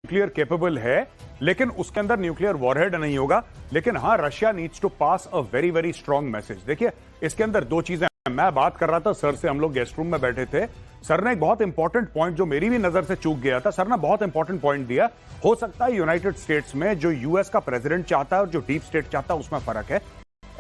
Nuclear capable है, लेकिन उसके अंदर न्यूक्लियर वॉरहेड नहीं होगा। लेकिन हाँ, Russia needs to pass a very very strong message. देखिए, इसके अंदर दो चीजें हैं। मैं बात कर रहा था सर से, हम लोग गेस्ट रूम में बैठे थे, सर ने एक बहुत इंपॉर्टेंट पॉइंट जो मेरी भी नजर से चूक गया था, सर ने बहुत इंपॉर्टेंट पॉइंट दिया। हो सकता है यूनाइटेड स्टेट्स में जो यूएस का प्रेसिडेंट चाहता है और जो डीप स्टेट चाहता है उसमें फर्क है।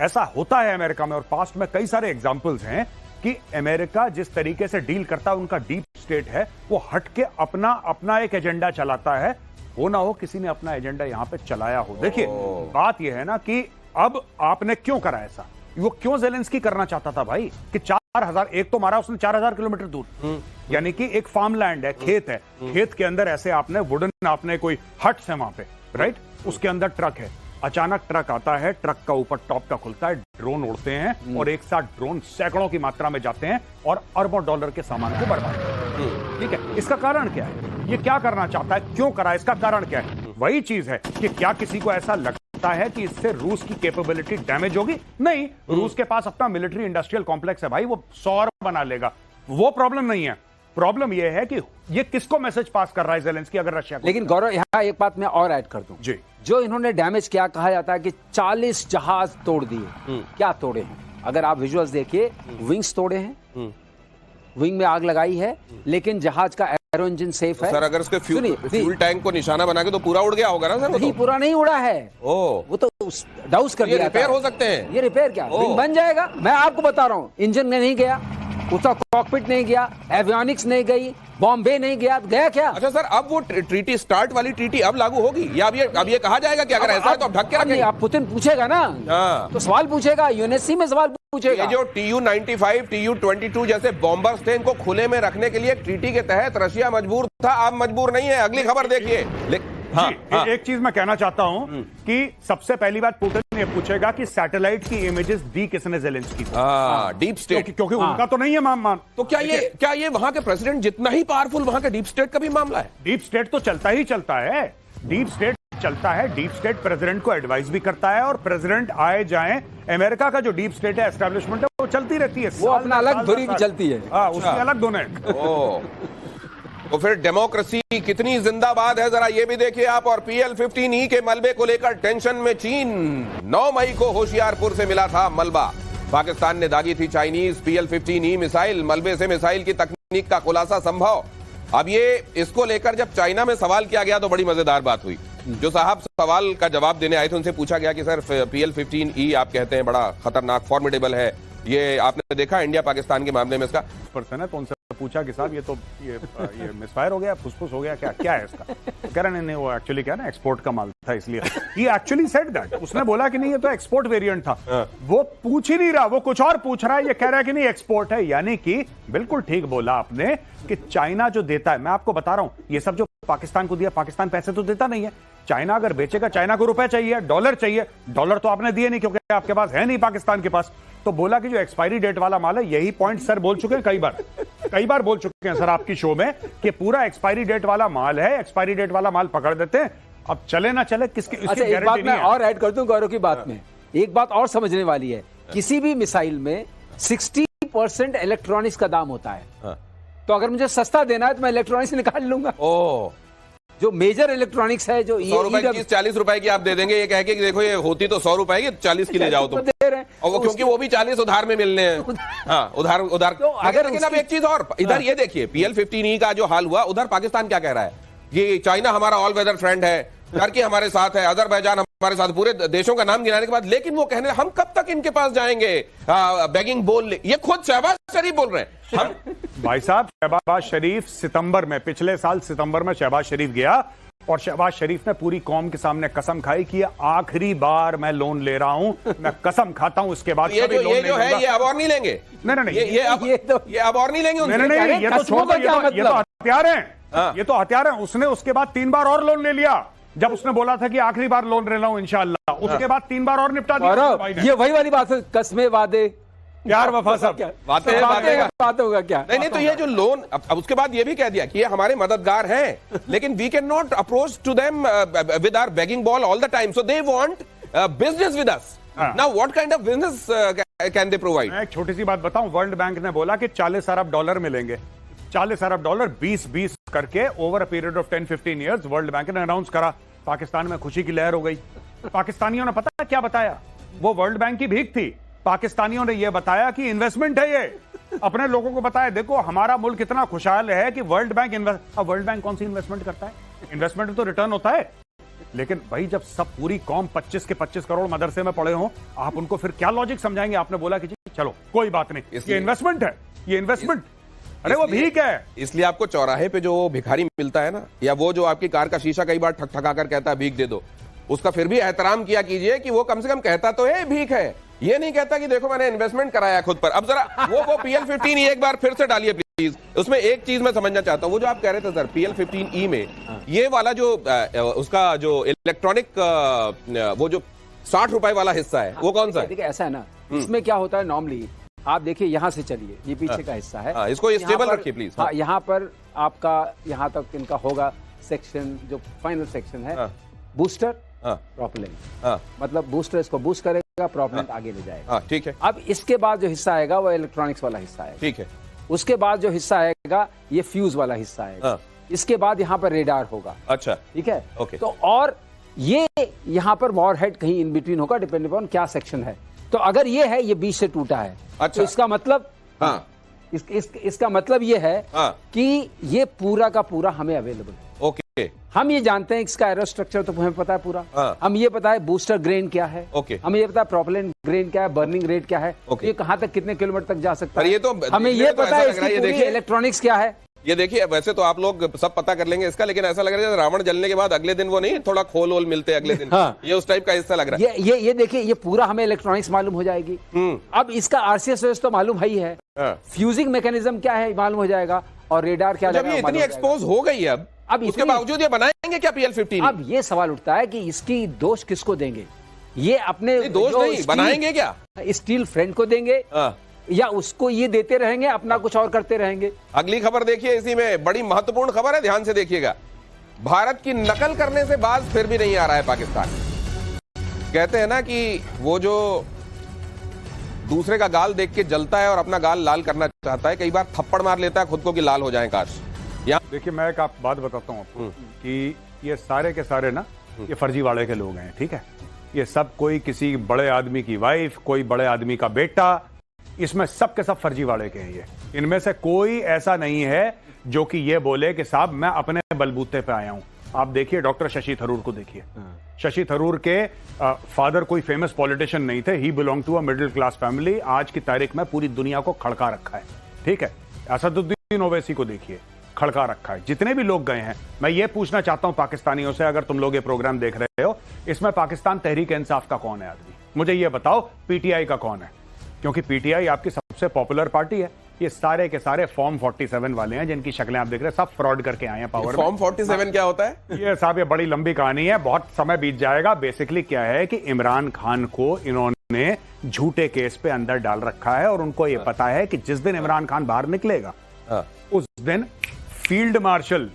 ऐसा होता है अमेरिका में, और पास्ट में कई सारे एग्जाम्पल्स हैं कि अमेरिका जिस तरीके से डील करता है, उनका डीप स्टेट है, वो हटके अपना अपना एक एजेंडा चलाता है। हो ना हो किसी ने अपना एजेंडा यहां पे चलाया हो। देखिए, बात यह है ना कि अब आपने क्यों करा ऐसा, वो क्यों ज़ेलेंस्की करना चाहता था भाई कि 4000, एक तो मारा उसने 4000 किलोमीटर दूर, यानी कि एक फार्म लैंड है, खेत है, खेत के अंदर ऐसे आपने वुडन, आपने कोई हट है वहां पे, राइट, उसके अंदर ट्रक है। अचानक ट्रक आता है, ट्रक का ऊपर टॉप का खुलता है, ड्रोन उड़ते हैं और एक साथ ड्रोन सैकड़ों की मात्रा में जाते हैं और अरबों डॉलर के सामान को बर्बाद करते हैं। ठीक है, इसका कारण क्या है, ये क्या करना चाहता है, क्यों करा, इसका कारण क्या है? वही चीज है कि क्या किसी को ऐसा लगता है कि इससे रूस की कैपेबिलिटी डैमेज होगी? नहीं, रूस के पास अपना मिलिट्री इंडस्ट्रियल कॉम्प्लेक्स है भाई, वो 100 बना लेगा, वो प्रॉब्लम नहीं है। प्रॉब्लम यह है कि ये किसको मैसेज पास कर रहा है ज़ेलेंस्की, अगर रशिया को। लेकिन गौरव, यहां एक बात मैं और ऐड कर दूं जी, जो इन्होंने डैमेज किया, कहा जाता है कि 40 जहाज तोड़ दिए। क्या तोड़े हैं? अगर आप विजुअल्स देखिए, विंग्स तोड़े हैं, विंग में आग लगाई है, लेकिन जहाज का एरो इंजन सेफ है। सर, अगर उसके फ्यूल टैंक को निशाना बना के तो पूरा उड़ गया होगा ना सर? नहीं, पूरा नहीं उड़ा है, वो तो डाउस कर दिया। रिपेयर हो सकते हैं, ये रिपेयर क्या, विंग बन जाएगा। मैं आपको बता रहा हूँ, इंजन में नहीं गया, उसका कॉकपिट नहीं गया, एवियोनिक्स नहीं गई, बॉम्बे नहीं गया, गया क्या? अच्छा सर, अब वो ट्रीटी, स्टार्ट वाली ट्रीटी अब लागू होगी, या अब ये कहा जाएगा कि अगर ऐसा है तो अब ढक के रखेंगे? आप पुतिन पूछेगा ना, तो सवाल पूछेगा, यूएनएससी में सवाल पूछेगा। ये जो TU-95, TU-22 जैसे बॉम्बर्स थे, इनको खुले में रखने के लिए ट्रीटी के तहत रशिया मजबूर था, अब मजबूर नहीं है। अगली खबर देखिए। एक चीज मैं कहना चाहता हूं कि सबसे पहली बात पुतिन ये पूछेगा कि सैटेलाइट की इमेजेस दी किसने ज़ेलेंस्की को? डीप स्टेट, क्योंकि उनका तो नहीं है मान। तो क्या ये वहां के प्रेसिडेंट जितना ही पावरफुल, वहां के डीप स्टेट का भी मामला है? डीप स्टेट तो चलता ही चलता है, डीप स्टेट चलता है। डीप स्टेट प्रेसिडेंट को एडवाइस भी करता है, और प्रेसिडेंट आए जाएं, अमेरिका का जो डीप स्टेट है, एस्टेब्लिशमेंट है, वो चलती रहती है। वो अपना अलग धुरी भी चलती है, उसकी अलग धुन है। तो फिर डेमोक्रेसी कितनी जिंदाबाद है, जरा ये भी देखिए आप। और PL-15E के मलबे को लेकर टेंशन में चीन। 9 मई को होशियारपुर से मिला था मलबा, पाकिस्तान ने दागी थी चाइनीज PL-15E मिसाइल, मलबे से मिसाइल की तकनीक का खुलासा संभव। अब ये इसको लेकर जब चाइना में सवाल किया गया तो बड़ी मजेदार बात हुई। जो साहब सवाल का जवाब देने आए थे, उनसे पूछा गया कि सर, PL-15E आप कहते हैं बड़ा खतरनाक, फॉर्मिडेबल है, ये आपने देखा इंडिया पाकिस्तान के मामले में इसका पर्सन है, तो उनसे पूछा कि साहब ये मिसफायर हो गया, फुसफुस हो गया, क्या है इसका? कह रहे नहीं, वो एक्चुअली क्या है ना, एक्सपोर्ट का माल था, इसलिए ही एक्चुअली सेड दैट। उसने बोला कि नहीं, ये तो एक्सपोर्ट वेरिएंट था। वो पूछ ही नहीं रहा, वो कुछ और पूछ रहा है, ये कह रहा है कि नहीं एक्सपोर्ट है। यानी कि बिल्कुल ठीक बोला आपने कि चाइना जो देता है, मैं आपको बता रहा हूं, ये सब जो पाकिस्तान को दिया, पाकिस्तान पैसे तो देता नहीं है। चाइना अगर बेचेगा, चाइना को रुपए चाहिए, डॉलर चाहिए, डॉलर तो आपने दिए नहीं क्योंकि आपके पास है नहीं, पाकिस्तान के पास। तो बोला कि जो एक्सपायरी डेट वाला माल है, यही पॉइंट सर बोल चुके हैं कई बार बोल चुके हैं सर आपकी शो में कि पूरा एक्सपायरी डेट वाला माल है, एक्सपायरी डेट वाला माल पकड़ देते हैं। अब चले ना चले किसकी, अच्छा, एक बात मैं और ऐड कर दूं गौरव की बात में, एक बात और समझने वाली है। किसी भी मिसाइल में 60% इलेक्ट्रॉनिक्स का दाम होता है, तो अगर मुझे सस्ता देना है तो मैं इलेक्ट्रॉनिक्स निकाल लूंगा। जो मेजर इलेक्ट्रॉनिक्स है, जो 100 रुपए की 40 रुपए की आप दे देंगे, ये कह के कि देखो ये होती तो 100 रुपए की, 40 की ले जाओ तुम, दे रहे हैं, और वो क्योंकि वो भी 40 उधार में मिलने हैं। हाँ, उधार। तो अगर लेकिन अब एक चीज और, इधर ये देखिए, PL-15E का जो हाल हुआ, उधर पाकिस्तान क्या कह रहा है? ये चाइना हमारा ऑल वेदर फ्रेंड है, टर्की हमारे साथ है, अजरबैजान हमारे साथ, पूरे देशों का नाम गिनाने के बाद, लेकिन वो कहने हम कब तक इनके पास जाएंगे, बेगिंग बोल, ये खुद शहबाज शरीफ बोल रहे हैं। हम भाई साहब, शहबाज शरीफ सितंबर में, पिछले साल सितंबर में शहबाज शरीफ गया, और शहबाज शरीफ ने पूरी कौम के सामने कसम खाई कि आखिरी बार मैं लोन ले रहा हूं, मैं कसम खाता हूं, इसके बाद ये जो है ये अब और नहीं लेंगे। नहीं, ये अब और नहीं लेंगे। नहीं, ये तो छोड़ दो, ये तो हथियार हैं, ये तो हथियार हैं। उसने उसके बाद 3 बार और लोन ले लिया, जब उसने बोला था कि आखिरी बार लोन ले रहा हूं इंशाअल्लाह, उसके बाद 3 बार और निपटा दिया। ये वही वाली बात है, कसमें, वादे, प्यार, वफा, सब बात होगा क्या? नहीं, तो ये जो लोन, अब उसके बाद ये भी कह दिया कि ये हमारे मददगार हैं, लेकिन we can not approach to them with our begging bowl all the time, so they want business with us. Now what kind of business can they provide? मैं एक छोटी सी बात बताऊं, वर्ल्ड बैंक ने बोला कि $40 अरब मिलेंगे, $40 अरब, 20-20 करके over a period of 10-15 years world bank ने अनाउंस करा। पाकिस्तान में खुशी की लहर हो गई। पाकिस्तानियों ने पता है क्या बताया? वो वर्ल्ड बैंक की भीख थी। पाकिस्तानियों ने यह बताया कि इन्वेस्टमेंट है, ये अपने लोगों को बताया देखो हमारा मुल्क इतना खुशहाल है कि वर्ल्ड बैंक अब वर्ल्ड बैंक कौन सी इन्वेस्टमेंट करता है? इन्वेस्टमेंट तो रिटर्न होता है। लेकिन भाई जब सब पूरी कौम 25 के 25 करोड़ मदरसे में पड़े हो, आप उनको फिर क्या लॉजिक समझाएंगे? आपने बोला कि जी चलो कोई बात नहीं, ये इन्वेस्टमेंट है, ये इन्वेस्टमेंट, अरे वो भीख है। इसलिए आपको चौराहे पे जो भिखारी मिलता है ना, या वो जो आपकी कार का शीशा कई बार ठक कर कहता है भीख दे दो, उसका फिर भी एहतराम किया कीजिए कि वो कम से कम कहता तो है भीख है, ये नहीं कहता कि देखो मैंने इन्वेस्टमेंट कराया खुद पर। अब जरा वो PL15E एक बार फिर से डालिए प्लीज। उसमें एक चीज मैं समझना चाहता हूं, वो जो आप कह रहे थे सर PL15E में ये वाला जो उसका जो इलेक्ट्रॉनिक वो जो 60 रुपए वाला हिस्सा है वो कौन सा है? देखिए ऐसा है ना, इसमें क्या होता है नॉर्मली, आप देखिए यहां से चलिए, ये पीछे का हिस्सा है, इसको स्टेबल रखिए प्लीज। हाँ, यहाँ पर आपका यहाँ तक इनका होगा सेक्शन, जो फाइनल सेक्शन है, बूस्टर प्रोपेलेंट, मतलब बूस्टर इसको बूस्ट करेगा, प्रोपेलेंट आगे ले जाएगा। ठीक है। अब इसके बाद जो हिस्सा आएगा वो इलेक्ट्रॉनिक्स वाला हिस्सा है। ठीक है। उसके बाद जो हिस्सा आएगा ये फ्यूज वाला हिस्सा आएगा। इसके बाद यहाँ पर रेडार होगा। अच्छा, ठीक है। ओके। तो और ये यहाँ पर वॉरहेड कहीं इन बिटवीन होगा, डिपेंडिंग ऑन क्या सेक्शन है। तो अगर ये है, ये बीच से टूटा है, अच्छा, तो इसका मतलब इसका मतलब ये है कि ये पूरा का पूरा हमें अवेलेबल है। ओके। हम ये जानते हैं इसका एरो स्ट्रक्चर तो हमें पता है पूरा। हम ये पता है बूस्टर ग्रेन क्या है। ओके। हमें ये पता है प्रोपेलेंट ग्रेन क्या है, बर्निंग रेट क्या है, ये कहां तक कितने किलोमीटर तक जा सकता है। ये तो हमें ये पता है इसकी पूरी इलेक्ट्रॉनिक्स क्या है। ये देखिए, वैसे तो आप लोग सब पता कर लेंगे इसका, लेकिन ऐसा लग रहा है रावण जलने के बाद अगले दिन वो नहीं थोड़ा खोल वोल मिलते अगले दिन। ये उस टाइप का हिस्सा लग रहा है। ये देखिए, ये पूरा हमें इलेक्ट्रॉनिक्स मालूम हो जाएगी। अब इसका RCS तो मालूम है ही है, फ्यूजिंग मैकेनिज्म क्या है मालूम हो जाएगा, और रेडार क्या जब ये इतनी एक्सपोज हो गई है अब उसके बावजूद ये बनाएंगे क्या PL15? अब ये सवाल उठता है कि इसकी दोष किसको देंगे? ये अपने दोष नहीं, बनाएंगे क्या? स्टील फ्रेंड को देंगे या उसको ये देते रहेंगे, अपना कुछ और करते रहेंगे? अगली खबर देखिए, इसी में बड़ी महत्वपूर्ण खबर है, ध्यान से देखिएगा। भारत की नकल करने से बाज फिर भी नहीं आ रहा है पाकिस्तान। कहते हैं ना कि वो जो दूसरे का गाल देख के जलता है और अपना गाल लाल करना चाहता है, कई बार थप्पड़ मार लेता है खुद को कि लाल हो जाए काश। देखिए मैं एक आप बात बताता हूँ आपको कि ये सारे के सारे ना ये फर्जीवाड़े के लोग हैं। ठीक है, ये सब कोई किसी बड़े आदमी की वाइफ, कोई बड़े आदमी का बेटा, इसमें सब के सब फर्जीवाड़े के हैं। ये इनमें से कोई ऐसा नहीं है जो कि ये बोले कि साहब मैं अपने बलबूते पे आया हूं। आप देखिए डॉक्टर शशि थरूर को देखिए। शशि थरूर के फादर कोई फेमस पॉलिटिशियन नहीं थे, he belong to a middle class family. आज की तारीख में पूरी दुनिया को खड़का रखा है। ठीक है, असदुद्दीन ओवैसी को देखिए, खड़का रखा है। जितने भी लोग गए हैं, मैं ये पूछना चाहता हूं पाकिस्तानियों से, अगर तुम लोग ये प्रोग्राम देख रहे हो, इसमें पाकिस्तान तहरीक इंसाफ का कौन है आदमी? मुझे ये बताओ, पीटीआई का कौन है? क्योंकि पीटीआई आपकी सबसे पॉपुलर पार्टी है। ये सारे के सारे फॉर्म 47 वाले हैं जिनकी शक्लें आप देख रहे हैं, सब फ्रॉड करके आए हैं पावर। फॉर्म 47 क्या होता है? ये साहब ये बड़ी लंबी कहानी है, बहुत समय बीत जाएगा। बेसिकली क्या है कि इमरान खान को इन्होंने झूठे केस पे अंदर डाल रखा है और उनको ये पता है कि जिस दिन इमरान खान बाहर निकलेगा उस दिन फील्ड मार्शल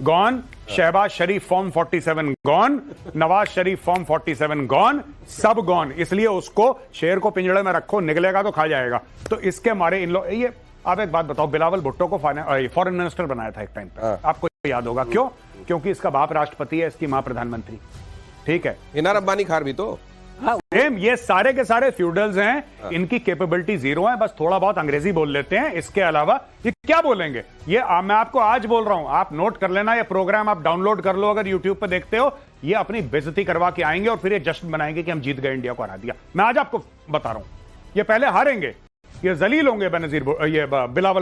गॉन, शहबाज शरीफ form 47 gone, Nawaz Sharif form 47 gone, सब गॉन। इसलिए उसको शेर को पिंजड़े में रखो, निकलेगा तो खा जाएगा। तो इसके मारे इन लोग ये, आप एक बात बताओ, बिलावल भुट्टो को फॉरेन मिनिस्टर बनाया था एक टाइम पे, आपको याद होगा। क्यों? क्योंकि इसका बाप राष्ट्रपति है, इसकी मां प्रधानमंत्री। ठीक है, इनार अब्बानी खार भी तो ये सारे के सारे फ्यूडल्स हैं, इनकी कैपेबिलिटी जीरो है, बस थोड़ा बहुत अंग्रेजी बोल लेते हैं। इसके अलावा ये क्या बोलेंगे? ये मैं आपको आज बोल रहा हूं, आप नोट कर लेना, ये प्रोग्राम आप डाउनलोड कर लो अगर यूट्यूब पे देखते हो। ये अपनी बेइज्जती करवा के आएंगे और फिर ये जश्न बनाएंगे कि हम जीत गए, इंडिया को हरा दिया। मैं आज आपको बता रहा हूं, ये पहले हारेंगे, ये जलील होंगे बेनजीर, ये बिलावल